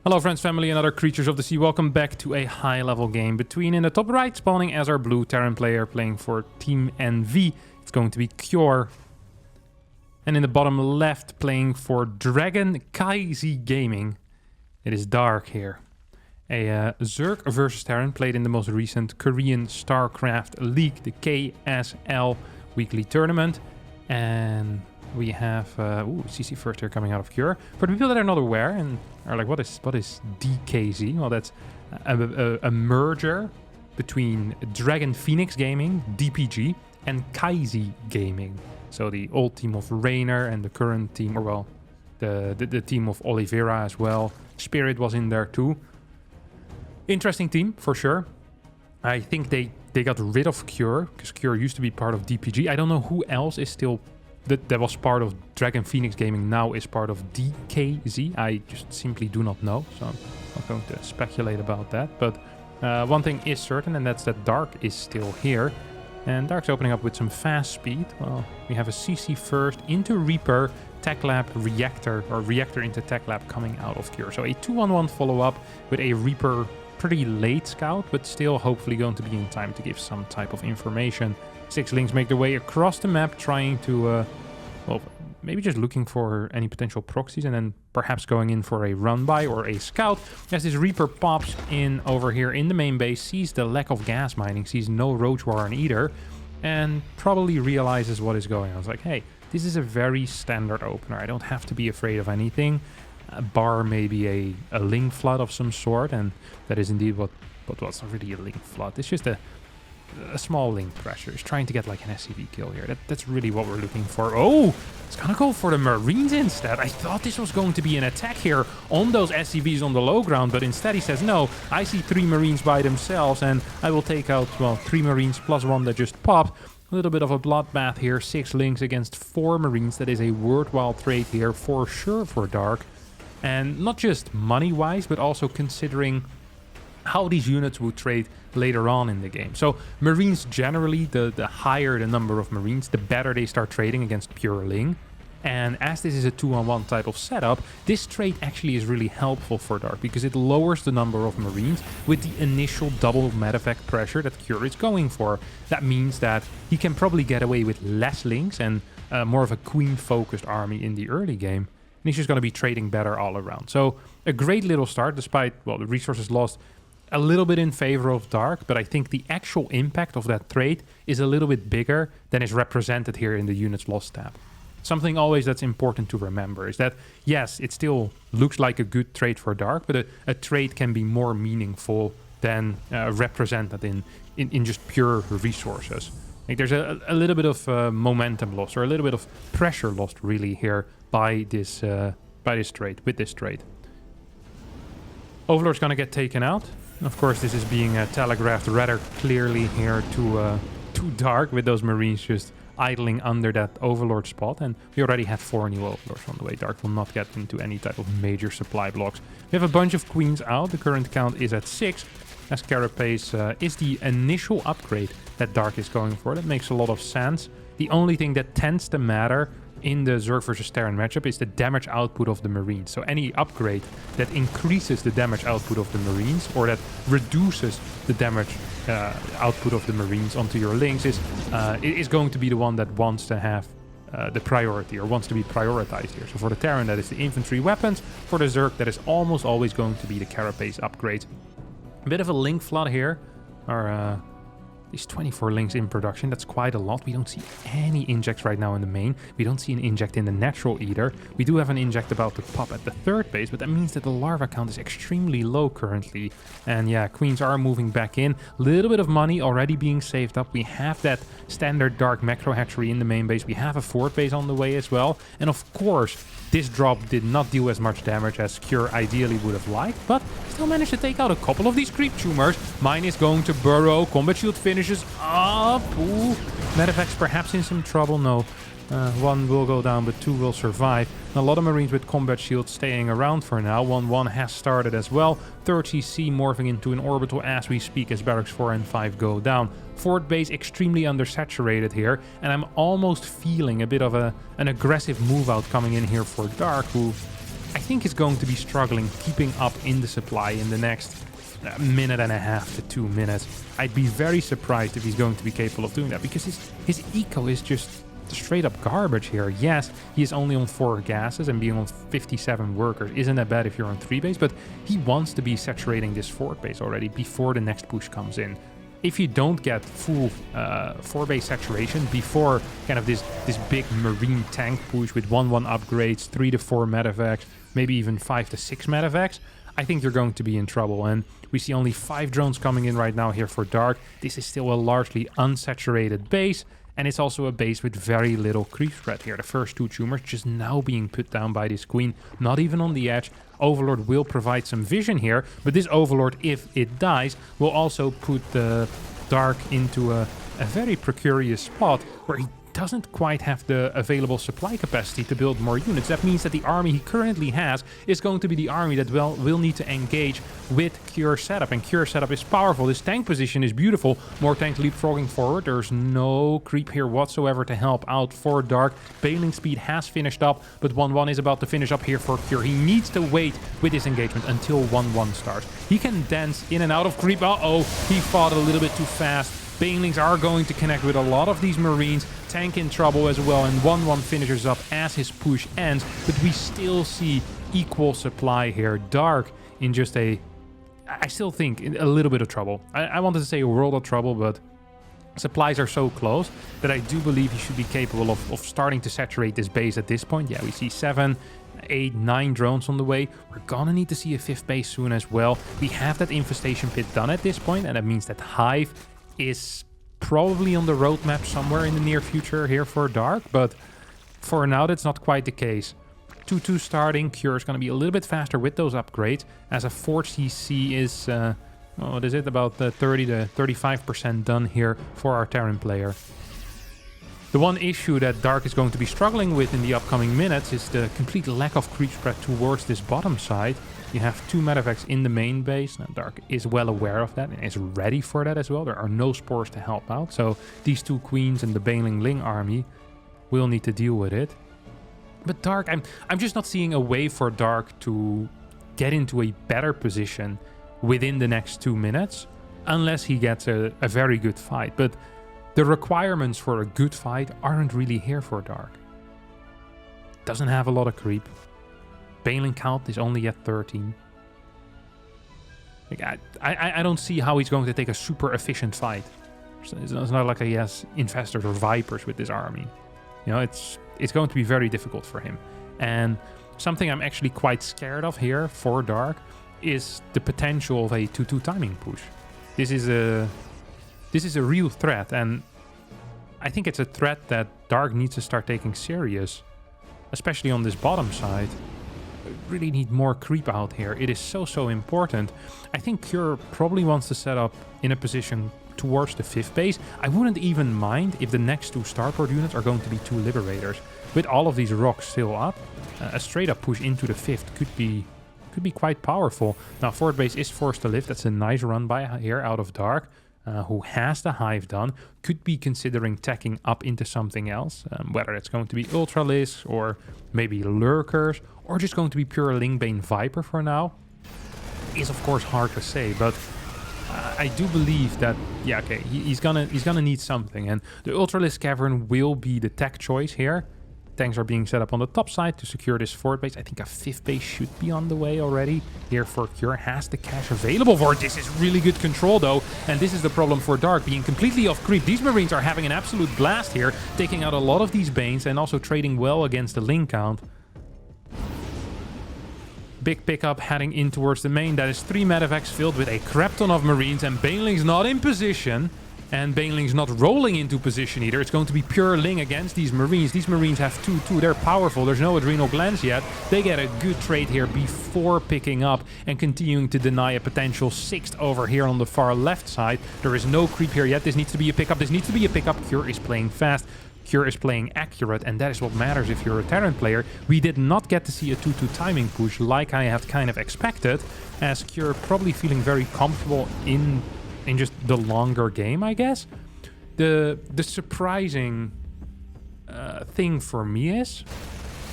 Hello friends, family, and other creatures of the sea. Welcome back to a high-level game between, in the top right, spawning as our blue Terran player playing for Team NV. It's going to be Cure. And in the bottom left, playing for Dragon Kaizi Gaming. It is Dark here. A Zerg versus Terran played in the most recent Korean StarCraft League, the KSL weekly tournament. And we have CC first here coming out of Cure. For the people that are not aware and are like, what is DKZ? Well, that's a merger between Dragon Phoenix Gaming, DPG, and Kaizi Gaming. So the old team of Rainer and the current team, or well, the team of Oliveira as well. Spirit was in there too. Interesting team, for sure. I think they got rid of Cure, because Cure used to be part of DPG. I don't know who else is still... That was part of Dragon Phoenix Gaming, now is part of DKZ. I just simply do not know, so I'm not going to speculate about that. But one thing is certain, and that's that Dark is still here. And Dark's opening up with some fast speed. Well, we have a CC first into Reaper, Tech Lab, Reactor, or Reactor into Tech Lab coming out of Cure. So a 2-on-1 follow-up with a Reaper pretty late scout, but still hopefully going to be in time to give some type of information. 6 links make their way across the map, trying to, well, maybe just looking for any potential proxies and then perhaps going in for a run-by or a scout. As this Reaper pops in over here in the main base, sees the lack of gas mining, sees no Roach Warren either, and probably realizes what is going on. It's like, hey, this is a very standard opener. I don't have to be afraid of anything. Bar maybe a link flood of some sort, and that is indeed what was really a link flood. It's just a small link pressure. It's trying to get like an SCV kill here. That's really what we're looking for. Oh, it's gonna go for the Marines instead. I thought this was going to be an attack here on those SCVs on the low ground, but instead he says, no, I see 3 Marines by themselves, and I will take out, well, 3 Marines plus 1 that just popped. A little bit of a bloodbath here. 6 links against 4 Marines. That is a worthwhile trade here for sure for Dark. And not just money-wise, but also considering how these units would trade later on in the game. So Marines generally, the higher the number of Marines, the better they start trading against pure Ling. And as this is a 2-on-1 type of setup, this trade actually is really helpful for Dark because it lowers the number of Marines with the initial double medevac pressure that Cure is going for. That means that he can probably get away with less links and more of a queen-focused army in the early game. And he's just going to be trading better all around. So a great little start, despite, well, the resources lost a little bit in favor of Dark, but I think the actual impact of that trade is a little bit bigger than is represented here in the units lost tab. Something always that's important to remember is that, yes, it still looks like a good trade for Dark, but a trade can be more meaningful than represented in just pure resources. Like there's a little bit of momentum lost, or a little bit of pressure lost really here by this trade, with this trade. Overlord's gonna get taken out. Of course, this is being telegraphed rather clearly here to Dark, with those Marines just idling under that Overlord spot. And we already have 4 new Overlords on the way. Dark will not get into any type of major supply blocks. We have a bunch of Queens out. The current count is at 6. As Carapace is the initial upgrade that Dark is going for. That makes a lot of sense. The only thing that tends to matter in the Zerg versus Terran matchup is the damage output of the Marines. So any upgrade that increases the damage output of the Marines, or that reduces the damage output of the Marines onto your links, is going to be the one that wants to have the priority, or wants to be prioritized here. So for the Terran, that is the infantry weapons. For the Zerg, that is almost always going to be the Carapace upgrade. A bit of a link flood here. These 24 links in production, that's quite a lot. We don't see any injects right now in the main. We don't see an inject in the natural either. We do have an inject about to pop at the 3rd base, but that means that the larva count is extremely low currently. And yeah, Queens are moving back in. Little bit of money already being saved up. We have that standard Dark macro hatchery in the main base. We have a 4th base on the way as well. And of course, this drop did not do as much damage as Cure ideally would have liked, but still managed to take out a couple of these creep tumors. Mine is going to burrow. Combat shield finishes up. Ooh, Medevac's perhaps in some trouble. No, 1 will go down, but 2 will survive. And a lot of Marines with combat shields staying around for now. 1-1 has started as well. 3rd CC morphing into an orbital as we speak as barracks 4 and 5 go down. 4th base extremely undersaturated here, and I'm almost feeling a bit of an aggressive move out coming in here for Dark, who I think is going to be struggling keeping up in the supply in the next minute and a half to 2 minutes. I'd be very surprised if he's going to be capable of doing that, because his eco is just straight up garbage here. Yes, he is only on 4 gases, and being on 57 workers isn't that bad if you're on 3 base, but he wants to be saturating this 4 base already before the next push comes in. If you don't get full 4 base saturation before kind of this big marine tank push with 1-1 upgrades, 3 to 4 medevacs, maybe even 5 to 6 medevacs, I think you're going to be in trouble. And we see only 5 drones coming in right now here for Dark. This is still a largely unsaturated base, and it's also a base with very little creep spread here. The first 2 tumors just now being put down by this queen, not even on the edge. Overlord will provide some vision here, but this Overlord, if it dies, will also put the Dark into a very precarious spot where he doesn't quite have the available supply capacity to build more units. That means that the army he currently has is going to be the army that will need to engage with Cure setup, and Cure setup is powerful. This tank position is beautiful. More tanks leapfrogging forward. There's no creep here whatsoever to help out for Dark. Bailing speed has finished up, but 1-1 is about to finish up here for Cure. He needs to wait with his engagement until 1-1 starts. He can dance in and out of creep. Uh-oh, he fought a little bit too fast. Banelings are going to connect with a lot of these Marines. Tank in trouble as well, and 1-1 finishes up as his push ends. But we still see equal supply here. Dark in just I still think, a little bit of trouble. I wanted to say a world of trouble, but supplies are so close that I do believe he should be capable of starting to saturate this base at this point. Yeah, we see 7, 8, 9 drones on the way. We're gonna need to see a 5th base soon as well. We have that infestation pit done at this point, and that means that Hive is probably on the roadmap somewhere in the near future here for Dark, but for now that's not quite the case. 2-2 starting. Cure is going to be a little bit faster with those upgrades, as a 4 CC is, what is it, about 30 to 35% done here for our Terran player. The one issue that Dark is going to be struggling with in the upcoming minutes is the complete lack of creep spread towards this bottom side. You have 2 medevacs in the main base. Now, Dark is well aware of that and is ready for that as well. There are no spores to help out, so these 2 queens and the Baneling Ling army will need to deal with it. But Dark, I'm just not seeing a way for Dark to get into a better position within the next 2 minutes, unless he gets a very good fight. But the requirements for a good fight aren't really here for Dark. Doesn't have a lot of creep. Baneling count is only at 13. Like, I don't see how he's going to take a super efficient fight. It's not like he has Infestors or Vipers with this army. You know, it's going to be very difficult for him. And something I'm actually quite scared of here for Dark is the potential of a 2-2 timing push. This is a real threat, and I think it's a threat that Dark needs to start taking serious, especially on this bottom side. Really need more creep out here. It is so important. I think Cure probably wants to set up in a position towards the 5th base. I wouldn't even mind if the next 2 starport units are going to be 2 liberators. With all of these rocks still up, a straight up push into the 5th could be quite powerful. Now 4th base is forced to live. That's a nice run by here out of Dark, who has the Hive done. Could be considering tacking up into something else, whether it's going to be Ultralisks or maybe Lurkers, or just going to be pure Lingbane Viper for now, is of course hard to say, but I do believe that, yeah, okay, he's gonna need something, and the Ultralisk Cavern will be the tech choice here. Tanks are being set up on the top side to secure this 4th base. I think a 5th base should be on the way already. Here for Cure has the cash available for it. This is really good control though, and this is the problem for Dark, being completely off creep. These Marines are having an absolute blast here, taking out a lot of these Banes and also trading well against the Ling count. Big pickup heading in towards the main. That is 3 medevacs filled with a crap ton of Marines, and Baneling's not in position. And Baneling's not rolling into position either. It's going to be pure Ling against these Marines. These Marines have 2-2. They're powerful. There's no Adrenal Glands yet. They get a good trade here before picking up and continuing to deny a potential 6th over here on the far left side. There is no creep here yet. This needs to be a pickup. This needs to be a pickup. Cure is playing fast. Cure is playing accurate, and that is what matters if you're a Terran player. We did not get to see a 2-2 timing push like I had kind of expected, as Cure probably feeling very comfortable in just the longer game, I guess. The surprising thing for me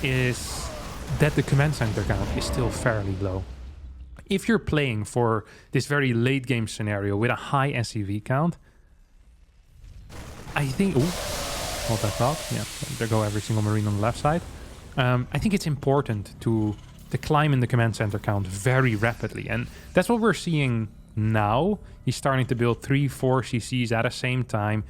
is that the command center count is still fairly low. If you're playing for this very late game scenario with a high SCV count, I think... Ooh, hold that thought. Yeah, there go every single Marine on the left side. I think it's important to climb in the command center count very rapidly. And that's what we're seeing now. He's starting to build 3-4 CCs at the same time.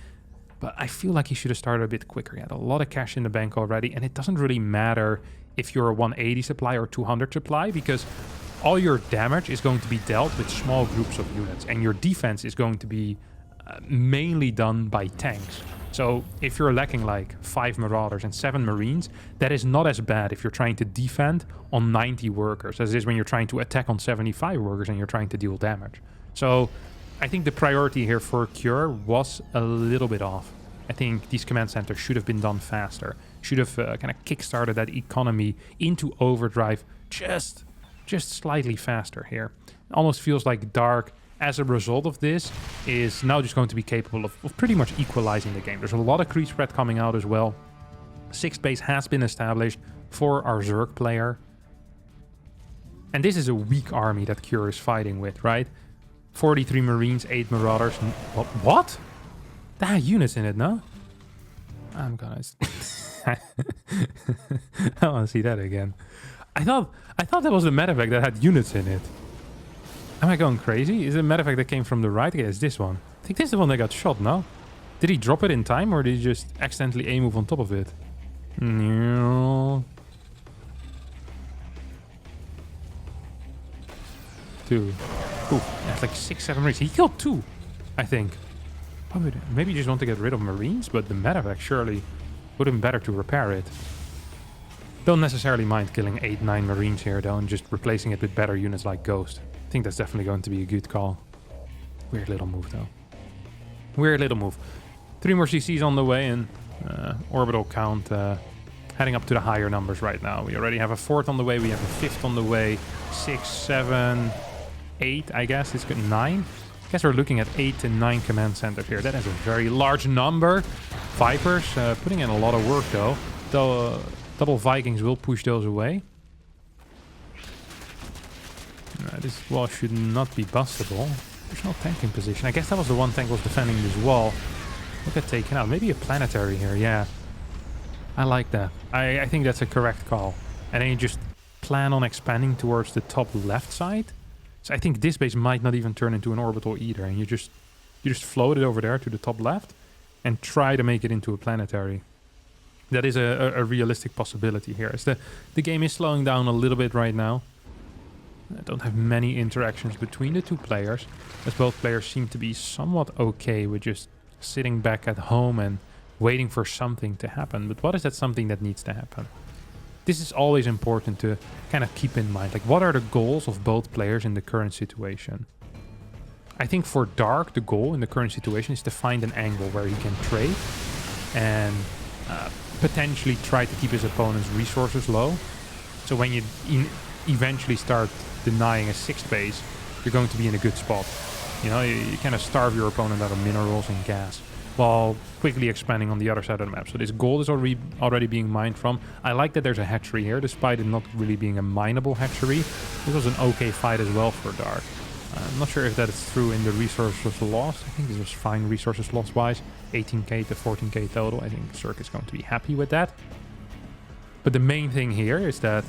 But I feel like he should have started a bit quicker. He had a lot of cash in the bank already. And it doesn't really matter if you're a 180 supply or 200 supply, because all your damage is going to be dealt with small groups of units. And your defense is going to be mainly done by tanks. So if you're lacking like 5 Marauders and 7 Marines, that is not as bad if you're trying to defend on 90 workers as it is when you're trying to attack on 75 workers and you're trying to deal damage. So I think the priority here for Cure was a little bit off. I think these command centers should have been done faster. Should have kind of kickstarted that economy into overdrive just slightly faster here. It almost feels like Dark, as a result of this, is now just going to be capable of pretty much equalizing the game. There's a lot of creep spread coming out as well. 6th base has been established for our Zerg player. And this is a weak army that Cure is fighting with, right? 43 Marines, 8 Marauders. What? That had units in it, no? I'm gonna... I want to see that again. I thought that was the medevac that had units in it. Am I going crazy? Is it a medevac that came from the right? Yeah, it's this one. I think this is the one that got shot, no? Did he drop it in time, or did he just accidentally A-move on top of it? No. 2. Ooh, that's like 6-7 Marines. He killed 2, I think. Maybe you just want to get rid of Marines, but the medevac surely would have been better to repair it. Don't necessarily mind killing 8-9 Marines here, though, and just replacing it with better units like Ghost. I think that's definitely going to be a good call. Weird little move, though. Weird little move. 3 more CCs on the way, and orbital count heading up to the higher numbers right now. We already have a 4th on the way. We have a 5th on the way. 6, 7, 8, I guess. It's good. 9. I guess we're looking at 8 to 9 command centers here. That is a very large number. Vipers putting in a lot of work, though. Double Vikings will push those away. This wall should not be bustable. There's no tank in position. I guess that was the one tank was defending this wall. Look at taken out. Maybe a planetary here, yeah. I like that. I think that's a correct call. And then you just plan on expanding towards the top left side. So I think this base might not even turn into an orbital either. And you just float it over there to the top left and try to make it into a planetary. That is a realistic possibility here. As the game is slowing down a little bit right now. I don't have many interactions between the two players, as both players seem to be somewhat okay with just sitting back at home and waiting for something to happen. But what is that something that needs to happen? This is always important to kind of keep in mind. Like, what are the goals of both players in the current situation? I think for Dark, the goal in the current situation is to find an angle where he can trade and potentially try to keep his opponent's resources low. So when you eventually start denying a 6th base, you're going to be in a good spot. You know, you kind of starve your opponent out of minerals and gas while quickly expanding on the other side of the map. So this gold is already being mined from. I like that there's a hatchery here, despite it not really being a mineable hatchery. This was an okay fight as well for Dark. I'm not sure if that is true in the resources lost. I think this was fine resources loss wise. 18k to 14k total. I think Cirque is going to be happy with that. But the main thing here is that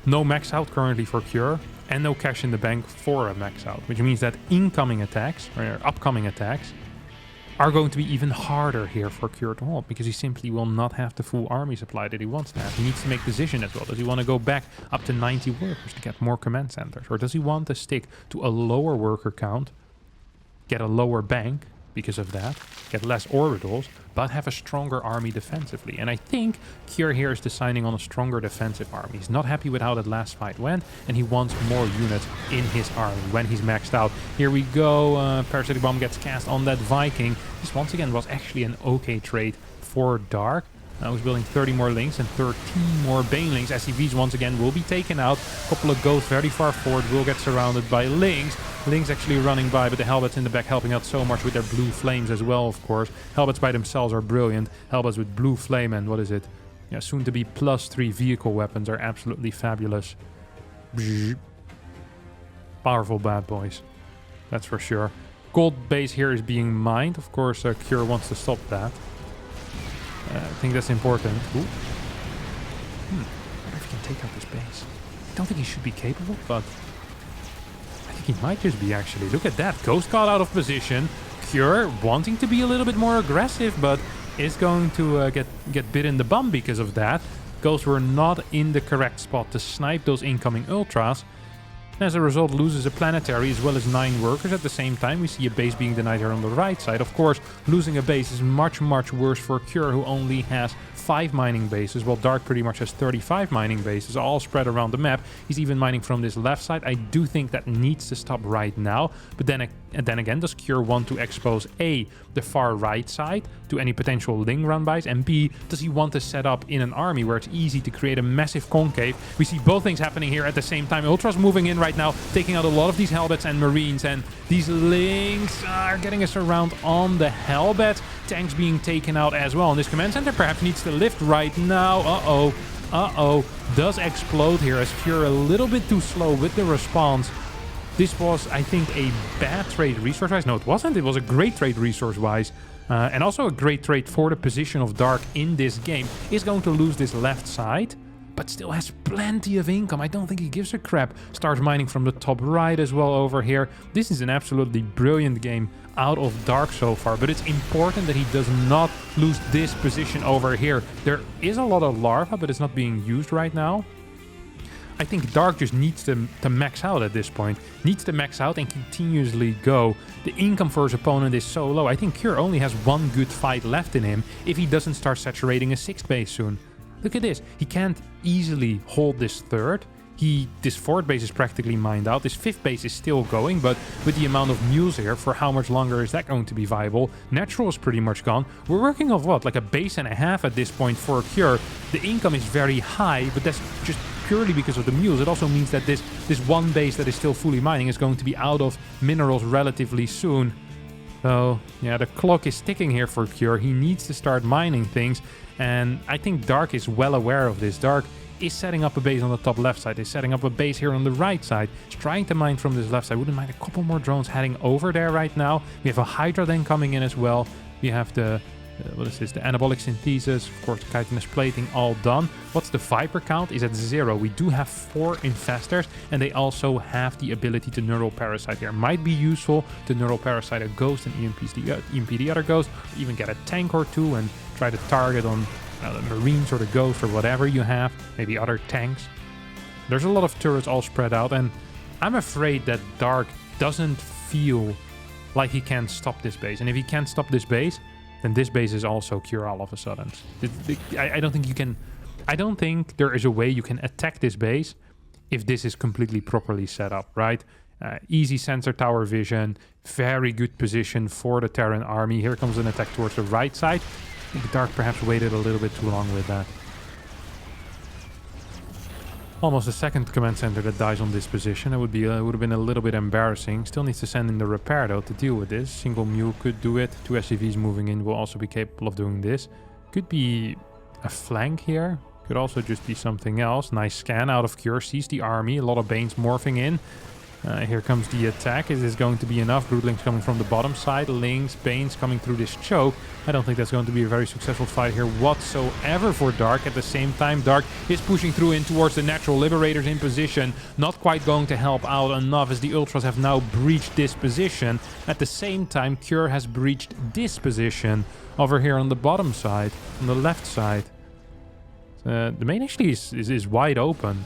no max out currently for Cure, and no cash in the bank for a max out, which means that incoming attacks, or upcoming attacks, are going to be even harder here for Cure to hold, because he simply will not have the full army supply that he wants to have. He needs to make decision as well. Does he want to go back up to 90 workers to get more command centers? Or does he want to stick to a lower worker count, get a lower bank because of that, get less orbitals, but have a stronger army defensively? And I think Cure here is deciding on a stronger defensive army. He's not happy with how that last fight went, and he wants more units in his army when he's maxed out. Here we go. Parasitic Bomb gets cast on that Viking. This once again was actually an okay trade for Dark. I was building 30 more links and 13 more banelings. SCVs once again will be taken out. A couple of ghosts very far forward will get surrounded by links. Links actually running by, but the Helbets in the back helping out so much with their blue flames as well, of course. Helbets by themselves are brilliant. Helbets with blue flame and what is it? yeah, soon to be +3 vehicle weapons are absolutely fabulous. Bzz. Powerful bad boys, that's for sure. Gold base here is being mined. Of course, Cure wants to stop that. I think that's important. Ooh. I wonder if he can take out this base. I don't think he should be capable, but I think he might just be, actually. Look at that. Ghost got out of position. Cure wanting to be a little bit more aggressive, but is going to get bit in the bum because of that. Ghosts were not in the correct spot to snipe those incoming ultras. As a result, loses a planetary as well as 9 workers. At the same time, we see a base being denied here on the right side. Of course, losing a base is much, much worse for Cure, who only has 5 mining bases, while Dark pretty much has 35 mining bases, all spread around the map. He's even mining from this left side. I do think that needs to stop right now. But then again, does Cure want to expose A, the far right side, to any potential Ling run-bys, and B, does he want to set up in an army where it's easy to create a massive concave? We see both things happening here at the same time. Ultras moving in right now, taking out a lot of these Hellbats and Marines, and these Lings are getting us around on the Hellbat. Tanks being taken out as well, and this command center perhaps needs to lift right now. Uh-oh. Does explode here as Cure a little bit too slow with the response. This was, I think, a bad trade resource-wise. No, it wasn't. It was a great trade resource-wise. And also a great trade for the position of Dark in this game. Is going to lose this left side, but still has plenty of income. I don't think he gives a crap. Starts mining from the top right as well over here. This is an absolutely brilliant game out of Dark so far, but it's important that he does not lose this position over here. There is a lot of larva, but it's not being used right now. I think Dark just needs to max out at this point. Needs to max out and continuously go. The income for his opponent is so low. I think Cure only has one good fight left in him if he doesn't start saturating a 6th base soon. Look at this. He can't easily hold this 3rd. This 4th base is practically mined out. This 5th base is still going, but with the amount of mules here, for how much longer is that going to be viable? Natural is pretty much gone. We're working off what? Like a base and a half at this point for Cure. The income is very high, but that's just purely because of the mules. It also means that this one base that is still fully mining is going to be out of minerals relatively soon. So, yeah, the clock is ticking here for Cure. He needs to start mining things, and I think Dark is well aware of this. Dark is setting up a base on the top left side. Is setting up a base here on the right side. He's trying to mine from this left side. Wouldn't mind a couple more drones heading over there right now. We have a Hydra then coming in as well. We have the what is this? The anabolic synthesis, of course, the chitinous plating, all done. What's the Viper count? Is at 0. We do have 4 infestors, and they also have the ability to neural parasite here. Might be useful to neural parasite a ghost and EMP the other ghost, or even get a tank or 2 and try to target on the Marines or the Ghost or whatever you have, maybe other tanks. There's a lot of turrets all spread out, and I'm afraid that Dark doesn't feel like he can stop this base. And if he can't stop this base, then this base is also Cure all of a sudden. I don't think you can... I don't think there is a way you can attack this base if this is completely properly set up, right? Easy sensor tower vision, very good position for the Terran army. Here comes an attack towards the right side. I think Dark perhaps waited a little bit too long with that. Almost a second command center that dies on this position. It would have been a little bit embarrassing. Still needs to send in the repair though to deal with this. Single mule could do it. 2 SCVs moving in will also be capable of doing this. Could be a flank here. Could also just be something else. Nice scan out of Cure. Sees the army. A lot of Banes morphing in. Here comes the attack. Is this going to be enough? Broodlings coming from the bottom side. Lings, Banes coming through this choke. I don't think that's going to be a very successful fight here whatsoever for Dark. At the same time, Dark is pushing through in towards the Natural Liberators in position. Not quite going to help out enough as the Ultras have now breached this position. At the same time, Cure has breached this position over here on the bottom side, on the left side. The main actually is wide open.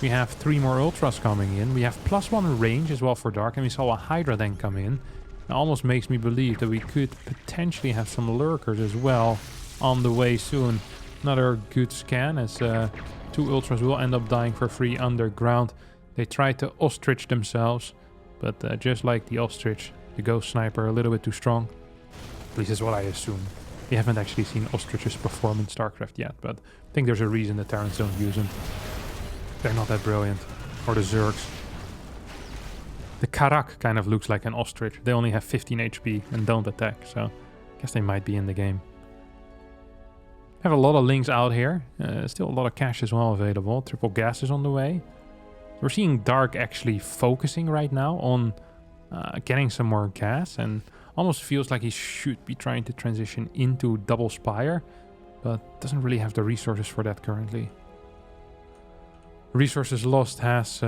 We have 3 more Ultras coming in. We have +1 range as well for Dark, and we saw a Hydra then come in. It almost makes me believe that we could potentially have some Lurkers as well on the way soon. Another good scan as 2 Ultras will end up dying for free underground. They tried to ostrich themselves, but just like the ostrich, the Ghost Sniper a little bit too strong. At least that's what I assume. We haven't actually seen ostriches perform in StarCraft yet, but I think there's a reason the Terrans don't use them. They're not that brilliant. Or the Zergs. The Karak kind of looks like an ostrich. They only have 15 HP and don't attack, so I guess they might be in the game. Have a lot of links out here. Still a lot of cash as well available. Triple gas is on the way. We're seeing Dark actually focusing right now on getting some more gas, and almost feels like he should be trying to transition into double spire, but doesn't really have the resources for that currently. Resources lost has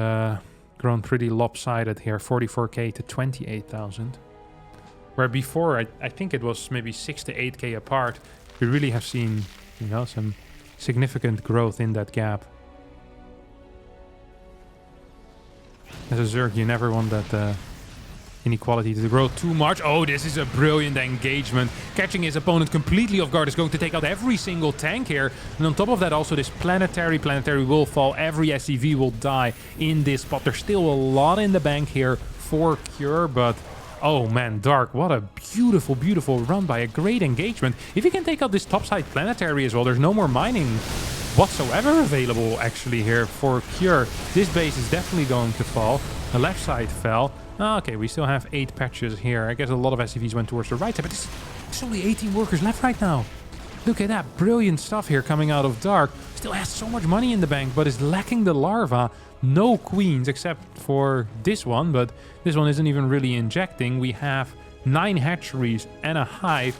grown pretty lopsided here, 44k to 28,000. Where before, I think it was maybe 6 to 8k apart, we really have seen, you know, some significant growth in that gap. As a Zerg, you never want that inequality to grow too much. Oh, this is a brilliant engagement. Catching his opponent completely off guard is going to take out every single tank here. And on top of that, also this planetary will fall. Every SCV will die in this spot. There's still a lot in the bank here for Cure, but oh man, Dark, what a beautiful, beautiful run by a great engagement. If you can take out this topside planetary as well, there's no more mining whatsoever available actually here for Cure. This base is definitely going to fall. The left side fell. Okay, we still have 8 patches here. I guess a lot of SCVs went towards the right side, but there's only 18 workers left right now. Look at that brilliant stuff here coming out of Dark. Still has so much money in the bank, but is lacking the larva. No queens except for this one, but this one isn't even really injecting. We have 9 hatcheries and a hive.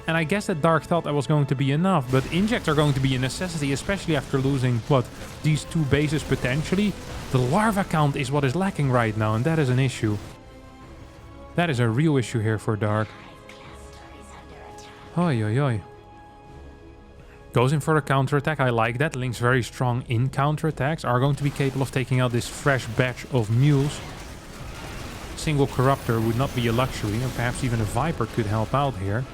And I guess that Dark thought that was going to be enough, but injects are going to be a necessity, especially after losing, what, these 2 bases potentially. The larva count is what is lacking right now, and that is an issue. That is a real issue here for Dark. Oi, oi, oi. Goes in for a counterattack. I like that. Link's very strong in counterattacks. Are going to be capable of taking out this fresh batch of mules. Single corruptor would not be a luxury, or perhaps even a Viper could help out here.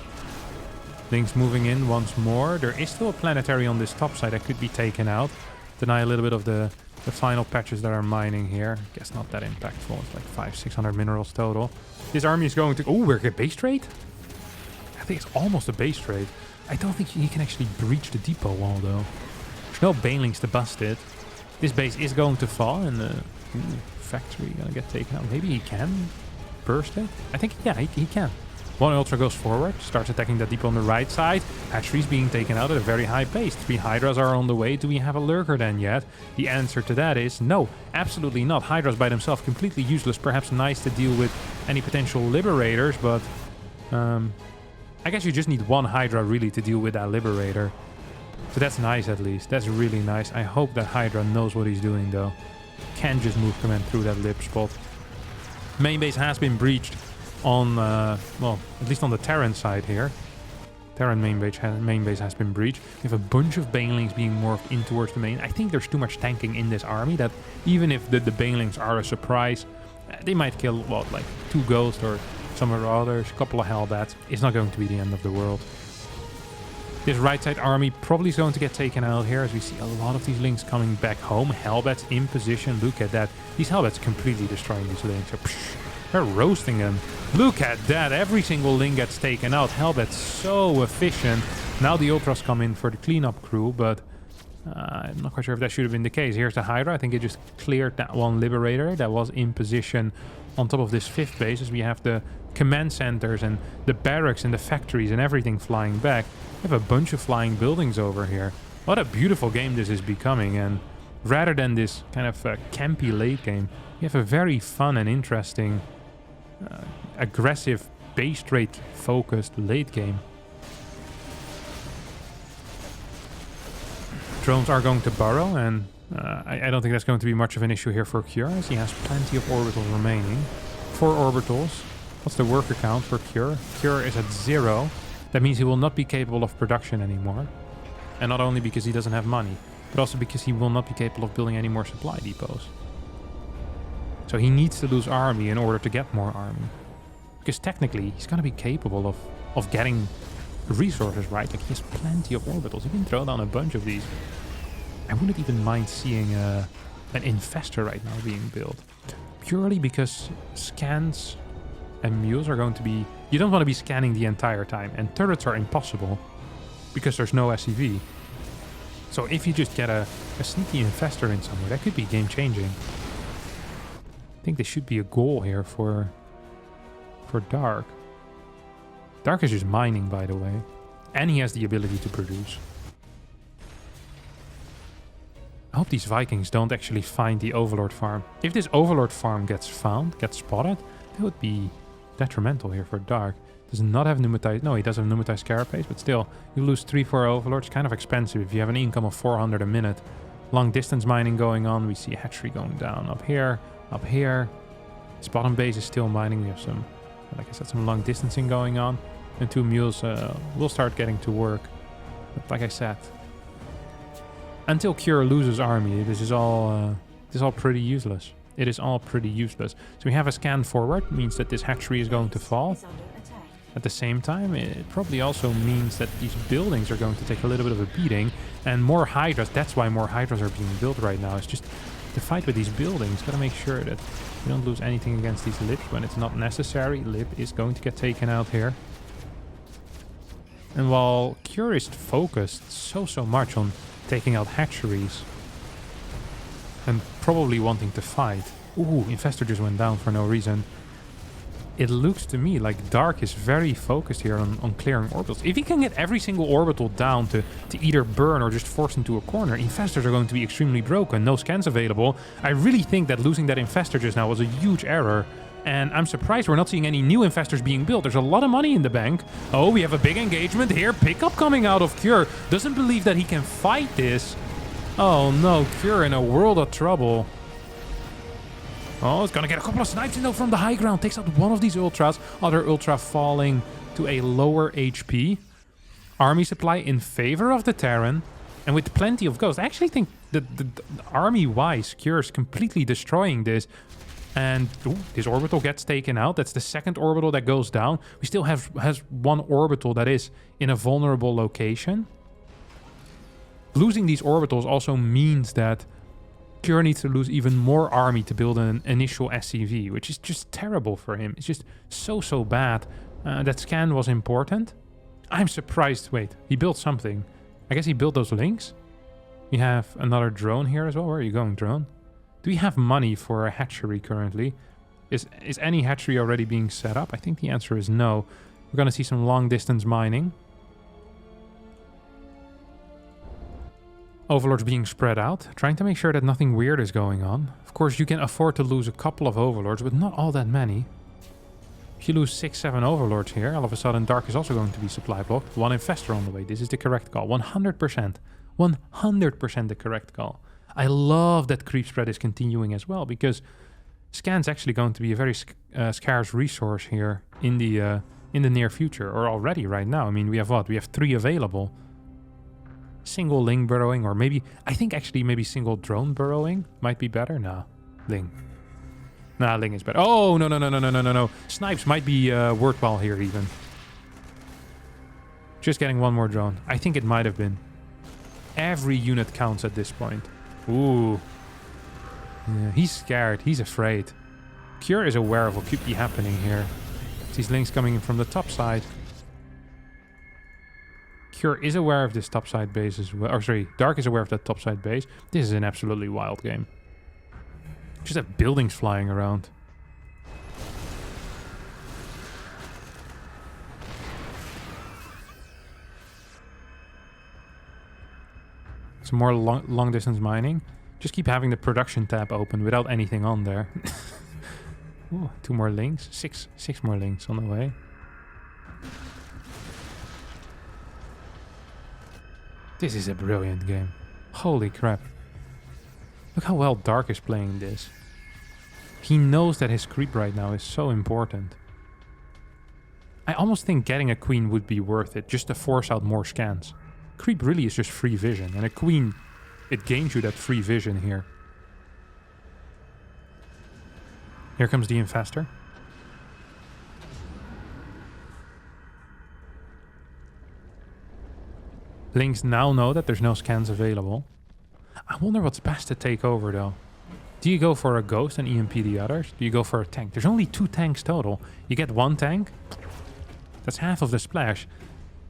Link's moving in once more. There is still a planetary on this top side that could be taken out. Deny a little bit of the final patches that are mining here. Guess not that impactful. It's like 500-600 minerals total. This army is going to... Oh, we're a base trade? I think it's almost a base trade. I don't think he can actually breach the depot wall, though. There's no banelings to bust it. This base is going to fall, and the factory gonna get taken out. Maybe he can burst it? I think, yeah, he can. One Ultra goes forward, starts attacking that depot on the right side. Hatcheries being taken out at a very high pace. 3 Hydras are on the way. Do we have a Lurker then yet? The answer to that is no, absolutely not. Hydras by themselves completely useless. Perhaps nice to deal with any potential Liberators, but I guess you just need 1 Hydra really to deal with that Liberator. So that's nice at least. That's really nice. I hope that Hydra knows what he's doing though. Can just move command through that lip spot. Main base has been breached on, well, at least on the Terran side here. Terran main base has been breached. We have a bunch of banelings being morphed in towards the main. I think there's too much tanking in this army that even if the banelings are a surprise, they might kill, what, like 2 ghosts or some or others, a couple of hellbats. It's not going to be the end of the world. This right side army probably is going to get taken out here as we see a lot of these links coming back home. Hellbats in position. Look at that. These hellbats completely destroying these links. They're roasting them. Look at that. Every single link gets taken out. Hellbat's so efficient. Now the Ultras come in for the cleanup crew, but I'm not quite sure if that should have been the case. Here's the Hydra. I think it just cleared that one Liberator that was in position on top of this 5th base, as we have the command centers and the barracks and the factories and everything flying back. We have a bunch of flying buildings over here. What a beautiful game this is becoming, and rather than this kind of campy late game, you have a very fun and interesting aggressive base trade focused late game. Drones are going to burrow, and I don't think that's going to be much of an issue here for Cure, as he has plenty of orbitals remaining. 4 orbitals. What's the worker count for Cure? Cure is at 0. That means he will not be capable of production anymore. And not only because he doesn't have money, but also because he will not be capable of building any more supply depots. So he needs to lose army in order to get more army. Because technically, he's going to be capable of getting resources, right? Like, he has plenty of orbitals. He can throw down a bunch of these. I wouldn't even mind seeing an Infestor right now being built. Purely because scans and mules are going to be... You don't want to be scanning the entire time. And turrets are impossible because there's no SCV. So if you just get a sneaky Infestor in somewhere, that could be game-changing. I think this should be a goal here for Dark. Dark is just mining, by the way. And he has the ability to produce. hope these Vikings don't actually find the Overlord farm. If this Overlord farm gets found, gets spotted, that would be detrimental here for Dark. Does not have pneumatized... No, he does have pneumatized carapace, but still, you lose 3-4 Overlords. Kind of expensive if you have an income of 400 a minute. Long distance mining going on. We see a hatchery going down up here, up here. This bottom base is still mining. We have some, like I said, some long distancing going on. And 2 mules will start getting to work. But like I said, until Cure loses army, this is all pretty useless. It is all pretty useless. So we have a scan forward, means that this hatchery is going to fall. At the same time, it probably also means that these buildings are going to take a little bit of a beating. And more Hydras, that's why more Hydras are being built right now. It's just the fight with these buildings. Gotta make sure that we don't lose anything against these Libs when it's not necessary. Lib is going to get taken out here. And while Cure is focused so much on taking out hatcheries and probably wanting to fight. Ooh, Infestor just went down for no reason. It looks to me like Dark is very focused here on clearing orbitals. If he can get every single orbital down to either burn or just force into a corner, Infestors are going to be extremely broken. No scans available. I really think that losing that Infestor just now was a huge error. And I'm surprised we're not seeing any new Infestors being built. There's a lot of money in the bank. Oh, we have a big engagement here. Pickup coming out of Cure. Doesn't believe that he can fight this. Oh no, Cure in a world of trouble. Oh, it's gonna get a couple of snipes in though from the high ground. Takes out one of these ultras. Other ultra falling to a lower HP. Army supply in favor of the Terran. And with plenty of ghosts. I actually think that the army-wise, Cure is completely destroying this. And ooh, this orbital gets taken out. That's the second orbital that goes down. We still has one orbital that is in a vulnerable location. Losing these orbitals also means that Cure needs to lose even more army to build an initial SCV, which is just terrible for him. It's just so bad. That scan was important. I'm surprised. Wait, he built something. I guess he built those links. We have another drone here as well. Where are you going, drone? Do we have money for a hatchery currently? Is any hatchery already being set up? I think the answer is no. We're going to see some long distance mining. Overlords being spread out, trying to make sure that nothing weird is going on. Of course, you can afford to lose a couple of Overlords, but not all that many. If you lose 6-7 Overlords here, all of a sudden Dark is also going to be supply blocked. One Infestor on the way. This is the correct call. 100%. 100% the correct call. I love that creep spread is continuing as well, because scan's actually going to be a very scarce resource here in the near future, or already right now. I mean, we have what? We have 3 available. Single Ling burrowing, or maybe, I think actually maybe single drone burrowing might be better. Nah, Ling. Nah, Ling is better. Oh, no. Snipes might be worthwhile here even. Just getting one more drone. I think it might have been. Every unit counts at this point. Ooh. Yeah, he's scared. He's afraid. Cure is aware of what could be happening here. These links coming in from the top side. Cure is aware of this topside base as well. Or sorry, Dark is aware of that topside base. This is an absolutely wild game. Just have buildings flying around. Some more long distance mining. Just keep having the production tab open without anything on there. Ooh, 2 more links. Six more links on the way. This is a brilliant game. Holy crap. Look how well Dark is playing this. He knows that his creep right now is so important. I almost think getting a queen would be worth it, just to force out more scans. Creep really is just free vision, and a queen, it gains you that free vision here. Here comes the Infestor. Links now know that there's no scans available. I wonder what's best to take over though. Do you go for a ghost and EMP the others? Do you go for a tank? There's only 2 tanks total. You get 1 tank. That's half of the splash.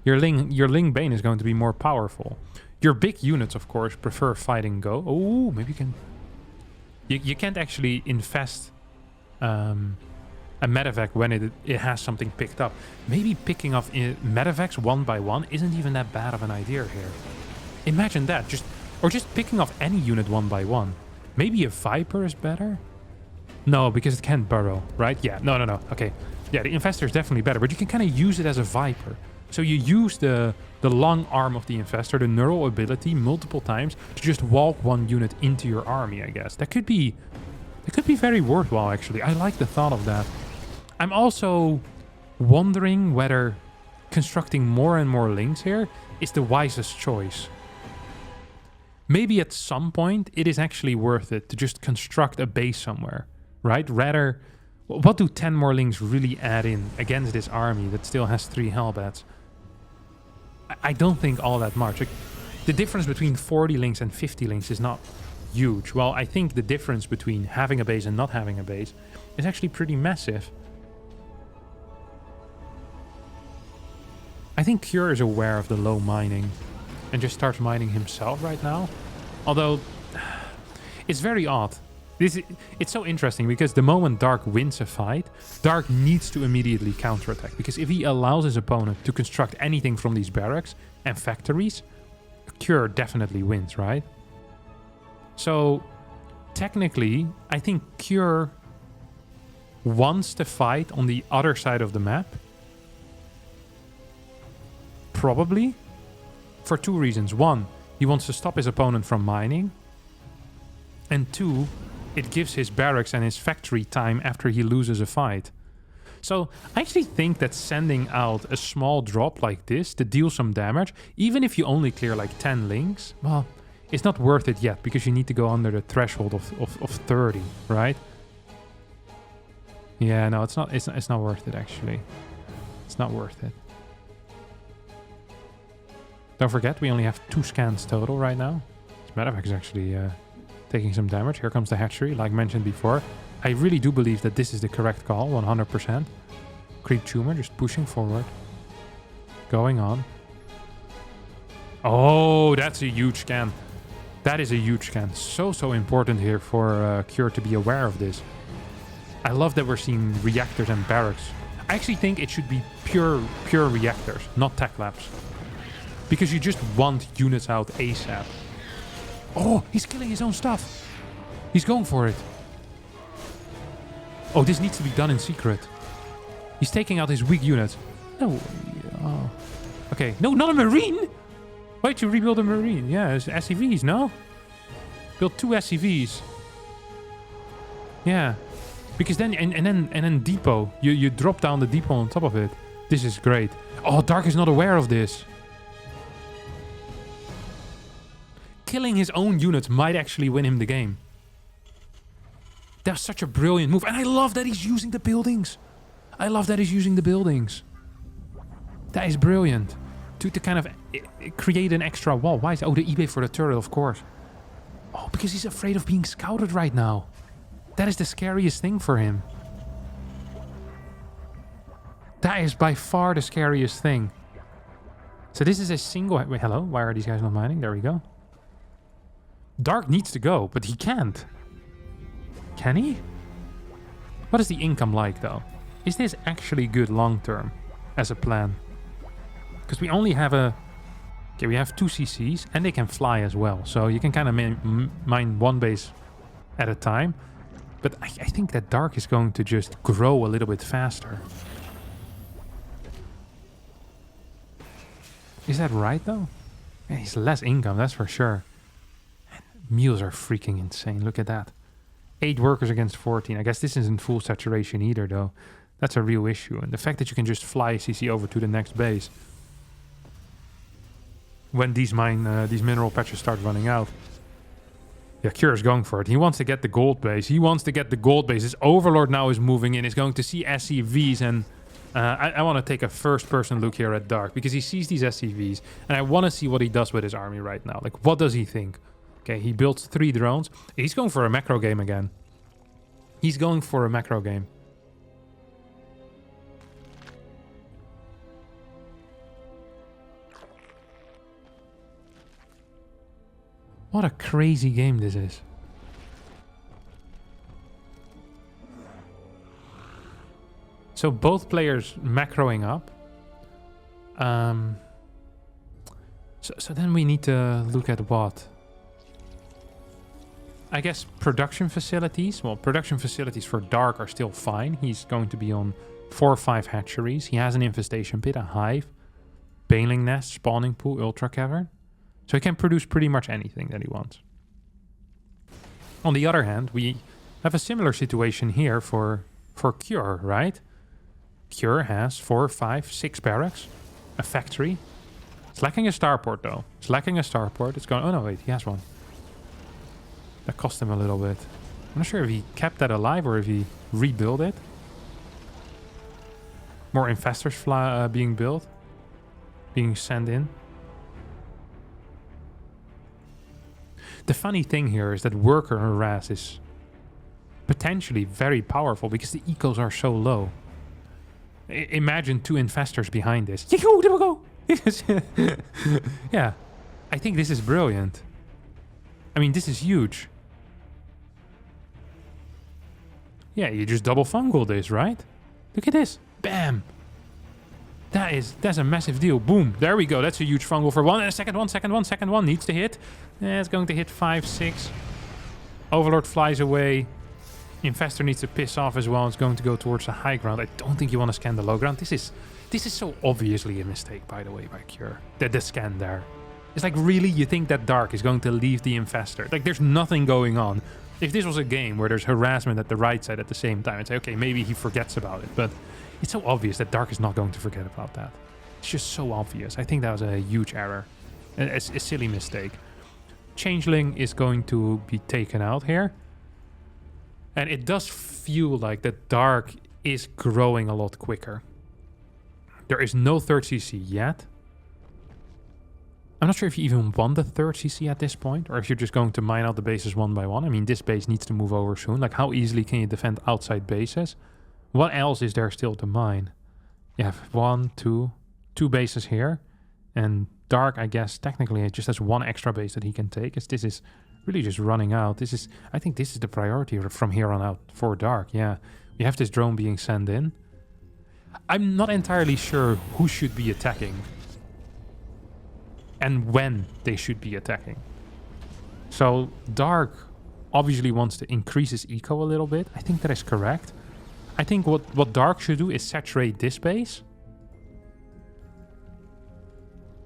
Your Ling Bane is going to be more powerful. Your big units, of course, prefer fighting go. Oh, maybe you can... You can't actually infest a medevac when it has something picked up. Maybe picking off medevacs one by one isn't even that bad of an idea here. Imagine that. Just Or just picking off any unit one by one. Maybe a Viper is better? No, because it can't burrow, right? Yeah, no. Okay. Yeah, the Infestor is definitely better, but you can kind of use it as a Viper. So you use the long arm of the Infestor, the neural ability, multiple times to just walk one unit into your army, I guess. That could be very worthwhile, actually. I like the thought of that. I'm also wondering whether constructing more and more links here is the wisest choice. Maybe at some point it is actually worth it to just construct a base somewhere, right? Rather, what do 10 more links really add in against this army that still has 3 Hellbats? I don't think all that much. Like, the difference between 40 links and 50 links is not huge. Well, I think the difference between having a base and not having a base is actually pretty massive. I think Cure is aware of the low mining and just starts mining himself right now. Although, it's very odd. It's so interesting because the moment Dark wins a fight, Dark needs to immediately counterattack. Because if he allows his opponent to construct anything from these barracks and factories, Cure definitely wins, right? So, technically, I think Cure wants to fight on the other side of the map. Probably. For 2 reasons. 1, he wants to stop his opponent from mining. And 2, it gives his barracks and his factory time after he loses a fight. So I actually think that sending out a small drop like this to deal some damage, even if you only clear like 10 links, well, it's not worth it yet because you need to go under the threshold of 30, right? Yeah, no, it's not worth it actually. It's not worth it. Don't forget, we only have 2 scans total right now. Medevac is actually taking some damage. Here comes the hatchery, like mentioned before. I really do believe that this is the correct call, 100%. Creep Tumor just pushing forward. Going on. Oh, that's a huge scan. That is a huge scan. So important here for Cure to be aware of this. I love that we're seeing reactors and barracks. I actually think it should be pure reactors, not tech labs. Because you just want units out ASAP. Oh, he's killing his own stuff. He's going for it. Oh, this needs to be done in secret. He's taking out his weak units. No. Oh. Okay. No, not a Marine. Why'd you rebuild a Marine? Yeah, it's SCVs, no? Build 2 SCVs. Yeah. Because then, and then depot. You drop down the depot on top of it. This is great. Oh, Dark is not aware of this. Killing his own units might actually win him the game. That's such a brilliant move. And I love that he's using the buildings. I love that he's using the buildings. That is brilliant. To kind of create an extra wall. Why is... Oh, the eBay for the turret, of course. Oh, because he's afraid of being scouted right now. That is the scariest thing for him. That is by far the scariest thing. So this is a single... Wait, hello? Why are these guys not mining? There we go. Dark needs to go, but he can't. Can he? What is the income like, though? Is this actually good long-term as a plan? Because we only have a... Okay, we have 2 CCs, and they can fly as well. So you can kind of mine one base at a time. But I think that Dark is going to just grow a little bit faster. Is that right, though? Yeah, he's less income, that's for sure. Mules are freaking insane. Look at that. 8 workers against 14. I guess this isn't full saturation either, though. That's a real issue. And the fact that you can just fly CC over to the next base when these mineral patches start running out. Yeah, Cure is going for it. He wants to get the gold base. His Overlord now is moving in. He's going to see SCVs, and I want to take a first-person look here at Dark because he sees these SCVs, and I want to see what he does with his army right now. Like, what does he think? Okay, he builds 3 drones. He's going for a macro game again. He's going for a macro game. What a crazy game this is. So both players macroing up. So then we need to look at what? I guess production facilities. Well, production facilities for Dark are still fine. He's going to be on 4 or 5 hatcheries. He has an infestation pit, a hive, baling nest, spawning pool, ultra cavern. So he can produce pretty much anything that he wants. On the other hand, we have a similar situation here for Cure, right? Cure has 4, 5, 6 barracks, a factory. It's lacking a starport though. It's lacking a starport. It's going. Oh no, wait, he has one. That cost him a little bit. I'm not sure if he kept that alive or if he rebuilt it. More infestors being built, being sent in. The funny thing here is that worker harass is potentially very powerful because the ecos are so low. Imagine 2 infestors behind this. There we go. Yeah, I think this is brilliant. I mean, this is huge. Yeah, you just double fungal this, right? Look at this. Bam. That's a massive deal. Boom. There we go. That's a huge fungal for one. Second one needs to hit. It's going to hit 5, 6. Overlord flies away. Infestor needs to piss off as well. It's going to go towards the high ground. I don't think you want to scan the low ground. This is so obviously a mistake, by the way, by Cure. The scan there. It's like, really? You think that Dark is going to leave the Infestor? Like, there's nothing going on. If this was a game where there's harassment at the right side at the same time, I'd say, okay, maybe he forgets about it. But it's so obvious that Dark is not going to forget about that. It's just so obvious. I think that was a huge error. A silly mistake. Changeling is going to be taken out here. And it does feel like that Dark is growing a lot quicker. There is no 3rd CC yet. I'm not sure if you even want the 3rd CC at this point, or if you're just going to mine out the bases one by one. I mean, this base needs to move over soon. Like, how easily can you defend outside bases? What else is there still to mine? You have 1, 2 bases here. And Dark, I guess, technically, it just has 1 extra base that he can take. This is really just running out. I think this is the priority from here on out for Dark. Yeah, we have this drone being sent in. I'm not entirely sure who should be attacking and when they should be attacking. So Dark obviously wants to increase his eco a little bit. I think that is correct. I think what Dark should do is saturate this base.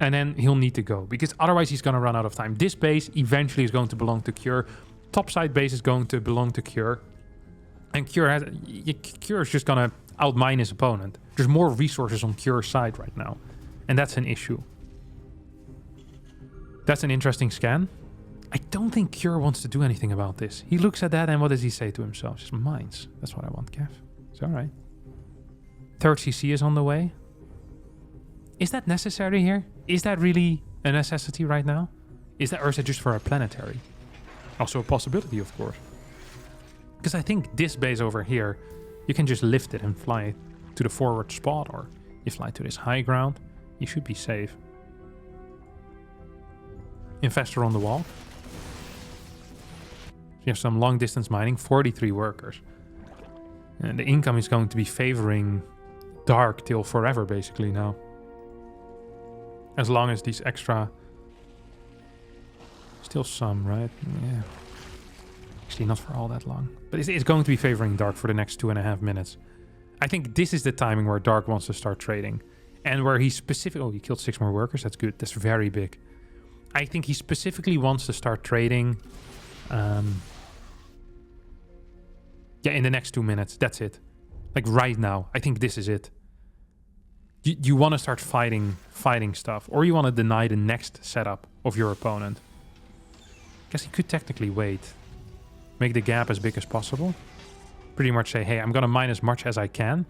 And then he'll need to go, because otherwise he's going to run out of time. This base eventually is going to belong to Cure. Topside base is going to belong to Cure. And Cure is just going to outmine his opponent. There's more resources on Cure's side right now. And that's an issue. That's an interesting scan. I don't think Cure wants to do anything about this. He looks at that and what does he say to himself? Just mines. That's what I want, Kev. It's alright. 3rd CC is on the way. Is that necessary here? Is that really a necessity right now? Or is that just for a planetary? Also a possibility, of course. Because I think this base over here, you can just lift it and fly it to the forward spot, or you fly to this high ground. You should be safe. Infestor on the wall. You have some long distance mining, 43 workers. And the income is going to be favoring Dark till forever, basically, now. As long as these extra... Still some, right? Yeah. Actually, not for all that long. But it's going to be favoring Dark for the next 2.5 minutes. I think this is the timing where Dark wants to start trading. And where he specifically... Oh, he killed 6 more workers. That's good. That's very big. I think he specifically wants to start trading... yeah, in the next 2 minutes. That's it. Like, right now. I think this is it. You want to start fighting stuff, or you want to deny the next setup of your opponent. Guess he could technically wait. Make the gap as big as possible. Pretty much say, hey, I'm going to mine as much as I can.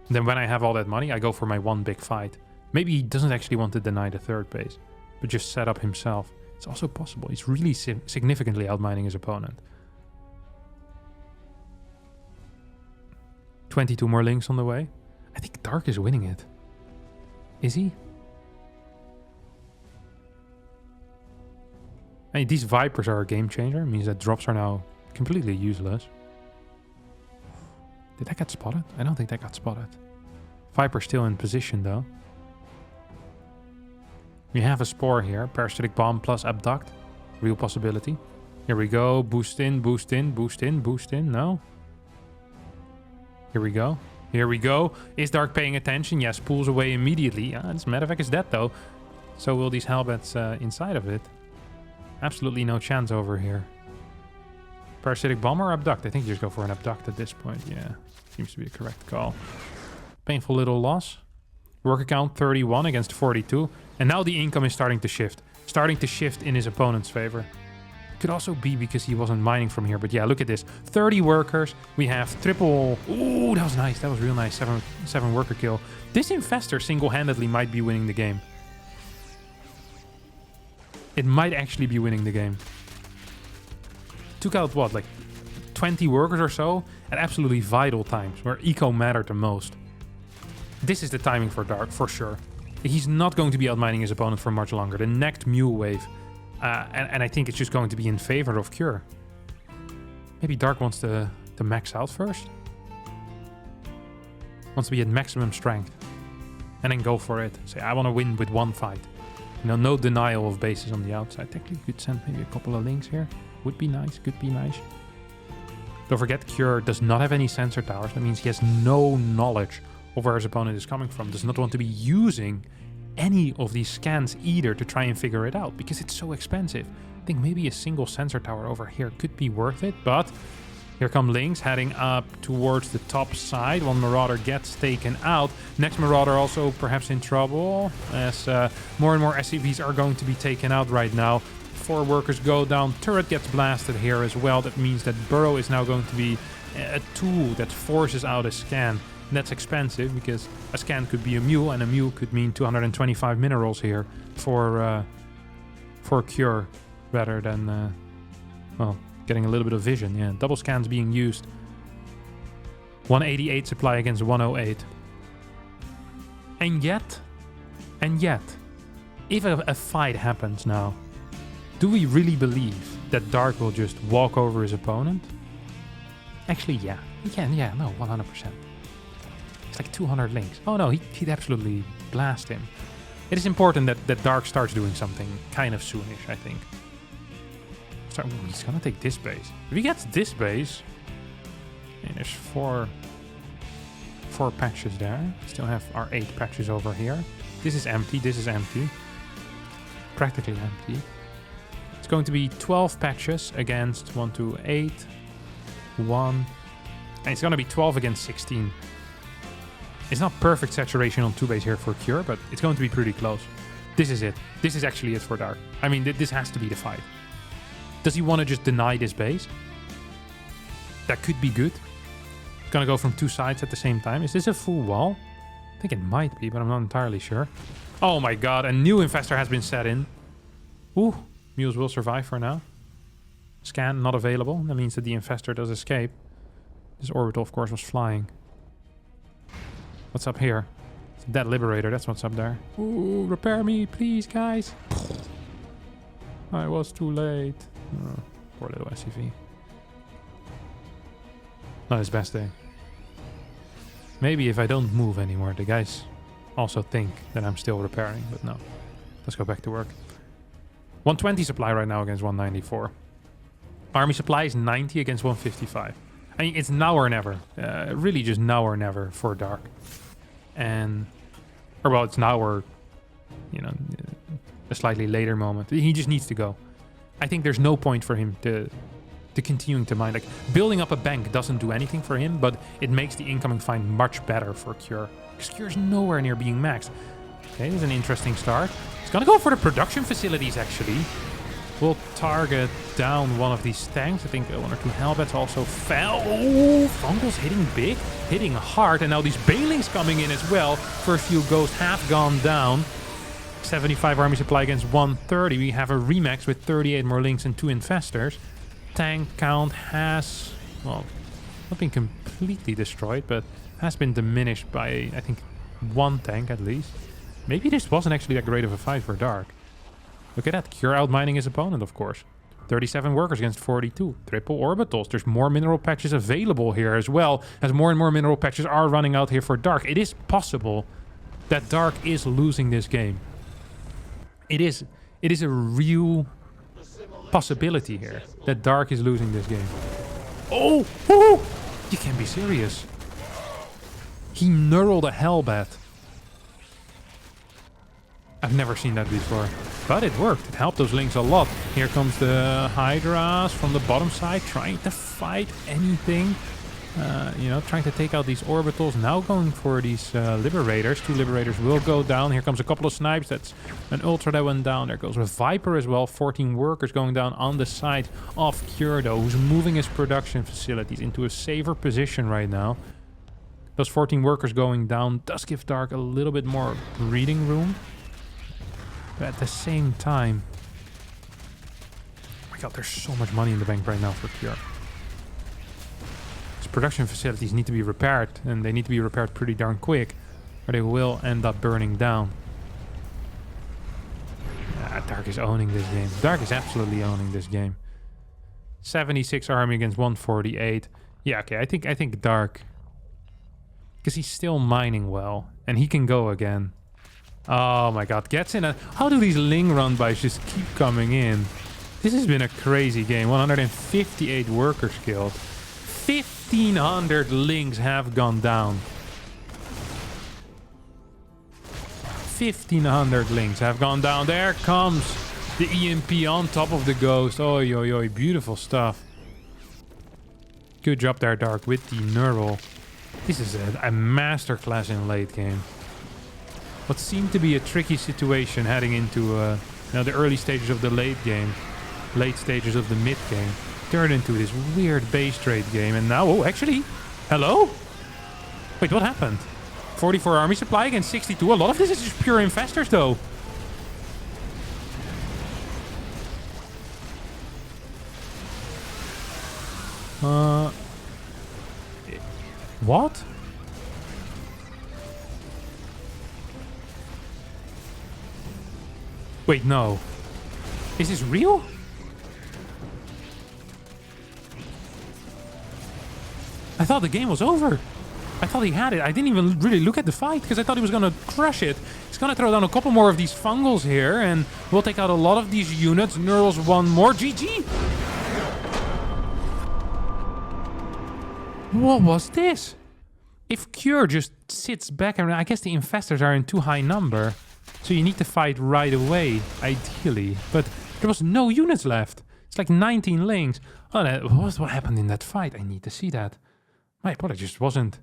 And then when I have all that money, I go for my one big fight. Maybe he doesn't actually want to deny the 3rd base, but just set up himself. It's also possible. He's really significantly outmining his opponent. 22 more links on the way. I think Dark is winning it. Is he? I mean, these Vipers are a game changer. It means that drops are now completely useless. Did that get spotted? I don't think that got spotted. Viper's still in position, though. We have a Spore here. Parasitic Bomb plus Abduct. Real possibility. Here we go. Boost in, boost in, boost in, boost in. No. Here we go. Here we go. Is Dark paying attention? Yes, pulls away immediately. This Medevac is dead, though. So will these Hellbats inside of it. Absolutely no chance over here. Parasitic Bomb or Abduct? I think you just go for an Abduct at this point. Yeah, seems to be a correct call. Painful little loss. Worker count 31 against 42. And now the income is starting to shift. Starting to shift in his opponent's favor. Could also be because he wasn't mining from here. But yeah, look at this. 30 workers. We have triple... Ooh, that was nice. That was real nice. Seven worker kill. This Infestor single-handedly might be winning the game. It might actually be winning the game. Took out what, like 20 workers or so at absolutely vital times where eco mattered the most. This is the timing for Dark, for sure. He's not going to be outmining his opponent for much longer. The next Mule Wave. And I think it's just going to be in favor of Cure. Maybe Dark wants to max out first. Wants to be at maximum strength. And then go for it. Say, I want to win with one fight. You know, no denial of bases on the outside. Technically, you could send maybe a couple of links here. Would be nice, could be nice. Don't forget, Cure does not have any sensor towers. That means he has no knowledge of where his opponent is coming from. Does not want to be using any of these scans either to try and figure it out because it's so expensive. I think maybe a single sensor tower over here could be worth it, but here come Lynx heading up towards the top side. One Marauder gets taken out. Next Marauder also perhaps in trouble as more and more SCVs are going to be taken out right now. 4 workers go down. Turret gets blasted here as well. That means that Burrow is now going to be a tool that forces out a scan. And that's expensive because a scan could be a mule, and a mule could mean 225 minerals here for Cure rather than, well, getting a little bit of vision. Yeah, double scans being used. 188 supply against 108. And yet, if a fight happens now, do we really believe that Dark will just walk over his opponent? Actually, yeah. He can, yeah, no, 100%. It's like 200 links. Oh no, he'd absolutely blast him. It is important that Dark starts doing something kind of soonish, I think. He's gonna take this base. If he gets this base, and there's four patches there. Still have our 8 patches over here. This is empty, this is empty. Practically empty. It's going to be 12 patches against 1, 2, 8, 1. And it's gonna be 12 against 16. It's not perfect saturation on 2 base here for Cure, but it's going to be pretty close. This is it. This is actually it for Dark. I mean, this has to be the fight. Does he want to just deny this base? That could be good. It's going to go from 2 sides at the same time. Is this a full wall? I think it might be, but I'm not entirely sure. Oh my god, a new Infestor has been set in. Ooh, Mules will survive for now. Scan not available. That means that the Infestor does escape. This orbital, of course, was flying. What's up here? It's a dead Liberator, that's what's up there. Ooh, repair me, please, guys. I was too late. Oh, poor little SCV. Not his best day. Maybe if I don't move anymore, the guys also think that I'm still repairing, but no. Let's go back to work. 120 supply right now against 194. Army supply is 90 against 155. I mean, it's now or never. Really just now or never for Dark. And... Or well, it's now or... You know, a slightly later moment. He just needs to go. I think there's no point for him to continuing to mine. Like, building up a bank doesn't do anything for him, but it makes the incoming find much better for Cure. Because Cure's nowhere near being maxed. Okay, this is an interesting start. He's gonna go for the production facilities, actually. We'll target down one of these tanks. I think 1 or 2 Hellbats also fell. Oh, Fungals hitting big, hitting hard. And now these Banelings coming in as well. First few Ghosts have gone down. 75 army supply against 130. We have a Remax with 38 more links and 2 Infestors. Tank count has, well, not been completely destroyed, but has been diminished by, I think, 1 tank at least. Maybe this wasn't actually that great of a fight for Dark. Look at that. Cure outmining his opponent, of course. 37 workers against 42. Triple orbitals. There's more mineral patches available here as well, as more and more mineral patches are running out here for Dark. It is possible that Dark is losing this game. It is a real possibility here that Dark is losing this game. Oh! Oh! You can't be serious. He knurled a Hellbat. I've never seen that before. But it worked. It helped those Lings a lot. Here comes the Hydras from the bottom side, trying to fight anything. You know, trying to take out these orbitals. Now going for these Liberators. 2 Liberators will go down. Here comes a couple of snipes. That's an Ultra that went down. There goes a Viper as well. 14 workers going down on the side of Curdo, who's moving his production facilities into a safer position right now. Those 14 workers going down does give Dark a little bit more breathing room. But at the same time... Oh my god, there's so much money in the bank right now for Cure. His production facilities need to be repaired, and they need to be repaired pretty darn quick, or they will end up burning down. Dark is owning this game. Dark is absolutely owning this game. 76 army against 148. Yeah, okay, I think Dark... Because he's still mining well, and he can go again. Oh my god, gets in a... How do these Ling run-bys just keep coming in? This has been a crazy game. 158 workers killed. 1,500 Lings have gone down. 1,500 Lings have gone down. There comes the EMP on top of the Ghost. Oi, oi, oi. Beautiful stuff. Good job there, Dark, with the Neural. This is a masterclass in late game. What seemed to be a tricky situation heading into you know, the early stages of the late game, late stages of the mid game, turned into this weird base trade game. And now, oh, actually, hello? Wait, what happened? 44 army supply against 62. A lot of this is just pure Infestors, though. What? Wait, no. Is this real? I thought the game was over. I thought he had it. I didn't even really look at the fight because I thought he was going to crush it. He's going to throw down a couple more of these fungals here and we'll take out a lot of these units. Neurals one more. GG! What was this? If Cure just sits back and I guess the Infestors are in too high number. So you need to fight right away, ideally. But there was no units left. It's like 19 Lings. Oh, what happened in that fight? I need to see that. My apologies, wasn't...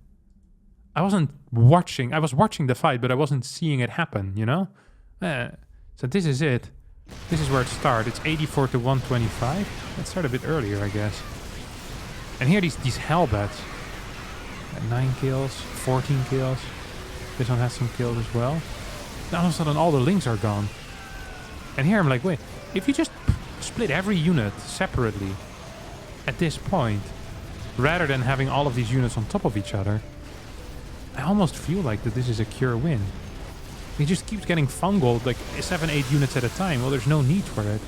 I wasn't watching. I was watching the fight, but I wasn't seeing it happen, you know? So this is it. This is where it starts. It's 84 to 125. Let's start a bit earlier, I guess. And here these Hellbats. 9 kills, 14 kills. This one has some kills as well. All of a sudden all the Lings are gone. And here I'm like, wait, if you just split every unit separately at this point, rather than having all of these units on top of each other, I almost feel like that this is a Cure win. He just keeps getting fungal like 7-8 units at a time. Well, there's no need for it.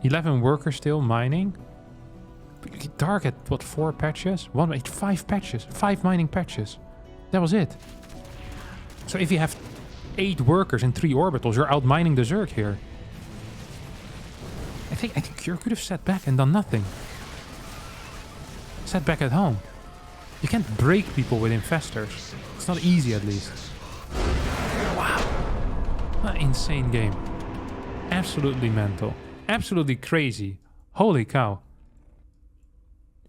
11 workers still mining. Dark at what, 4 patches? 5 patches. 5 mining patches. That was it. So if you have 8 workers and 3 orbitals, you're out mining the Zerg here. I think Cure could have sat back and done nothing. Sat back at home. You can't break people with Infestors. It's not easy, at least. Wow. What an insane game. Absolutely mental. Absolutely crazy. Holy cow.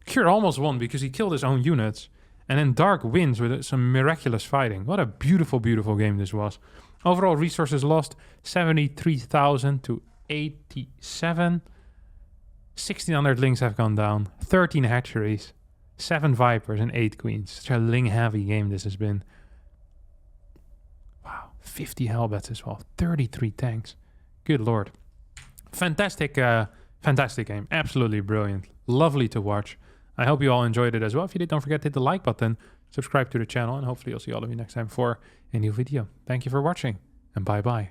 Cure almost won because he killed his own units. And then Dark wins with some miraculous fighting. What a beautiful, beautiful game this was. Overall resources lost 73,000 to 87. 1,600 Lings have gone down. 13 hatcheries. 7 Vipers and 8 Queens. Such a Ling-heavy game this has been. Wow. 50 Hellbats as well. 33 tanks. Good lord. Fantastic, fantastic game. Absolutely brilliant. Lovely to watch. I hope you all enjoyed it as well. If you did, don't forget to hit the like button, subscribe to the channel, and hopefully I'll see all of you next time for a new video. Thank you for watching, and bye-bye.